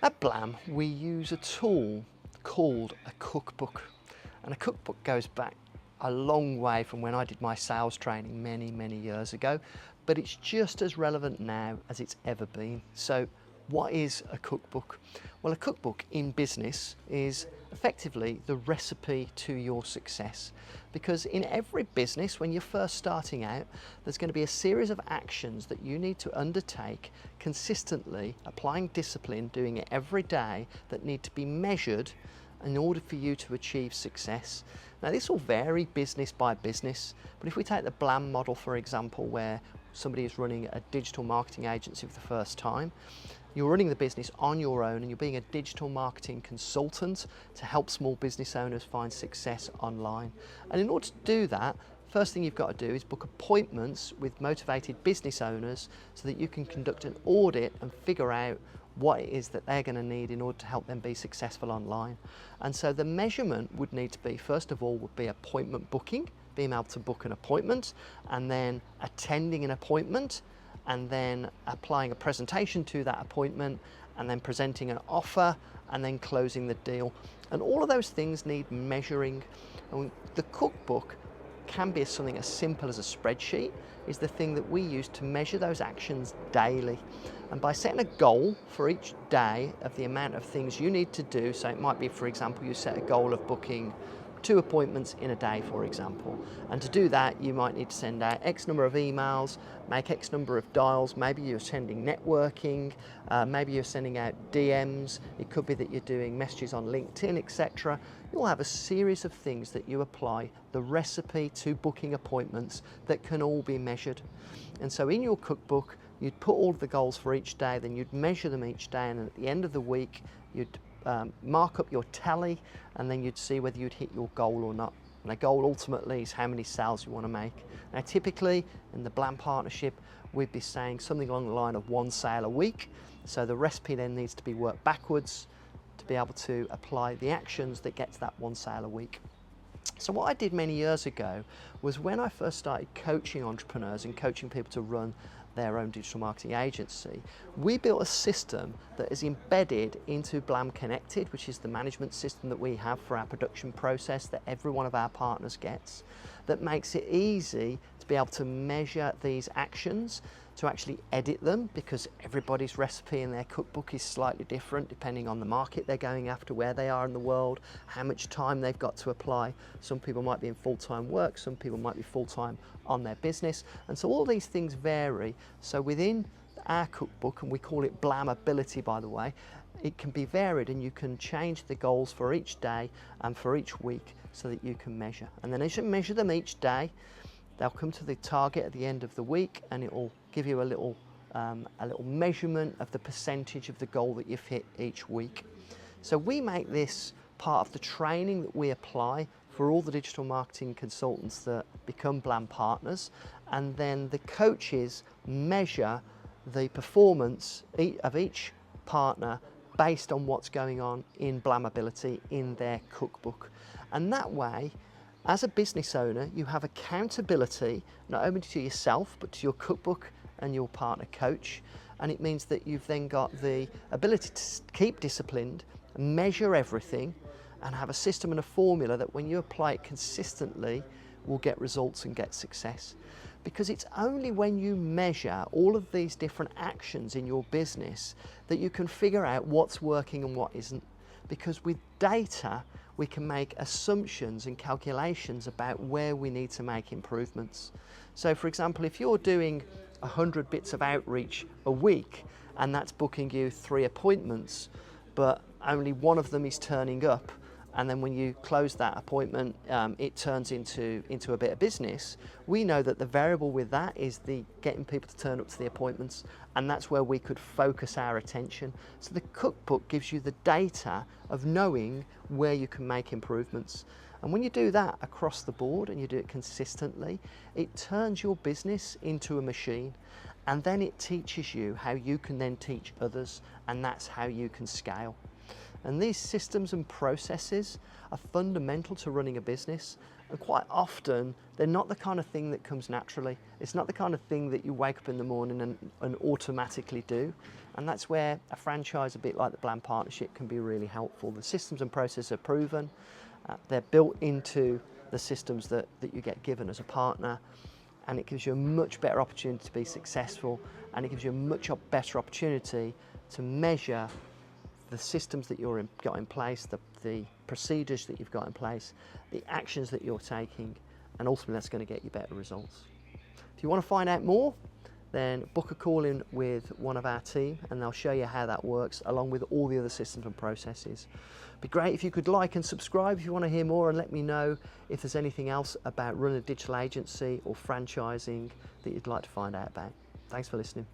At Blam, we use a tool called a cookbook. And a cookbook goes back a long way from when I did my sales training many years ago, but it's just as relevant now as it's ever been. So what is a cookbook? Well, a cookbook in business is effectively the recipe to your success, because in every business, when you're first starting out, there's going to be a series of actions that you need to undertake consistently, applying discipline, doing it every day, that need to be measured in order for you to achieve success. Now, this will vary business by business, but if we take the Blam model, for example, where somebody is running a digital marketing agency for the first time, you're running the business on your own and you're being a digital marketing consultant to help small business owners find success online. And in order to do that, first thing you've got to do is book appointments with motivated business owners so that you can conduct an audit and figure out what it is that they're going to need in order to help them be successful online. And so the measurement would need to be, first of all, would be appointment booking, being able to book an appointment, and then attending an appointment, and then applying a presentation to that appointment, and then presenting an offer, and then closing the deal. And all of those things need measuring. And the cookbook can be something as simple as a spreadsheet, is the thing that we use to measure those actions daily. And by setting a goal for each day of the amount of things you need to do, so it might be, for example, you set a goal of booking 2 appointments in a day, for example. And to do that, you might need to send out X number of emails, make X number of dials, maybe you're sending networking, maybe you're sending out DMs, it could be that you're doing messages on LinkedIn, etc. You'll have a series of things that you apply, the recipe to booking appointments, that can all be measured. And so in your cookbook, you'd put all of the goals for each day, then you'd measure them each day, and at the end of the week, you'd mark up your tally, and then you'd see whether you'd hit your goal or not. And the goal ultimately is how many sales you want to make. Now, typically in the Blam partnership, we'd be saying something along the line of 1 sale a week. So the recipe then needs to be worked backwards to be able to apply the actions that get to that 1 sale a week. So what I did many years ago was, when I first started coaching entrepreneurs and coaching people to run their own digital marketing agency, we built a system that is embedded into Blam Connected, which is the management system that we have for our production process that every one of our partners gets, that makes it easy to be able to measure these actions, to actually edit them, because everybody's recipe in their cookbook is slightly different depending on the market they're going after, where they are in the world, how much time they've got to apply. Some people might be in full-time work, some people might be full-time on their business, and so all these things vary. So within our cookbook, and we call it Blamability, by the way, it can be varied, and you can change the goals for each day and for each week so that you can measure. And then as you measure them each day, they'll come to the target at the end of the week, and it will give you a little measurement of the percentage of the goal that you've hit each week. So we make this part of the training that we apply for all the digital marketing consultants that become Blam partners, and then the coaches measure the performance of each partner based on what's going on in Blamability in their cookbook. And that way, as a business owner, you have accountability not only to yourself but to your cookbook and your partner coach, and it means that you've then got the ability to keep disciplined, measure everything, and have a system and a formula that when you apply it consistently will get results and get success. Because it's only when you measure all of these different actions in your business that you can figure out what's working and what isn't. Because with data, we can make assumptions and calculations about where we need to make improvements. So for example, if you're doing 100 bits of outreach a week, and that's booking you 3 appointments, but only 1 of them is turning up, and then when you close that appointment, it turns into a bit of business, we know that the variable with that is the getting people to turn up to the appointments, and that's where we could focus our attention. So the cookbook gives you the data of knowing where you can make improvements. And when you do that across the board and you do it consistently, it turns your business into a machine, and then it teaches you how you can then teach others, and that's how you can scale. And these systems and processes are fundamental to running a business, and quite often they're not the kind of thing that comes naturally. It's not the kind of thing that you wake up in the morning and automatically do, and that's where a franchise, a bit like the Blam partnership, can be really helpful. The systems and processes are proven, they're built into the systems that you get given as a partner, and it gives you a much better opportunity to be successful, and it gives you a much better opportunity to measure the systems that you've got in place, the procedures that you've got in place, the actions that you're taking, and ultimately that's going to get you better results. If you want to find out more, then book a call in with one of our team and they'll show you how that works, along with all the other systems and processes. It'd be great if you could like and subscribe if you want to hear more, and let me know if there's anything else about running a digital agency or franchising that you'd like to find out about. Thanks for listening.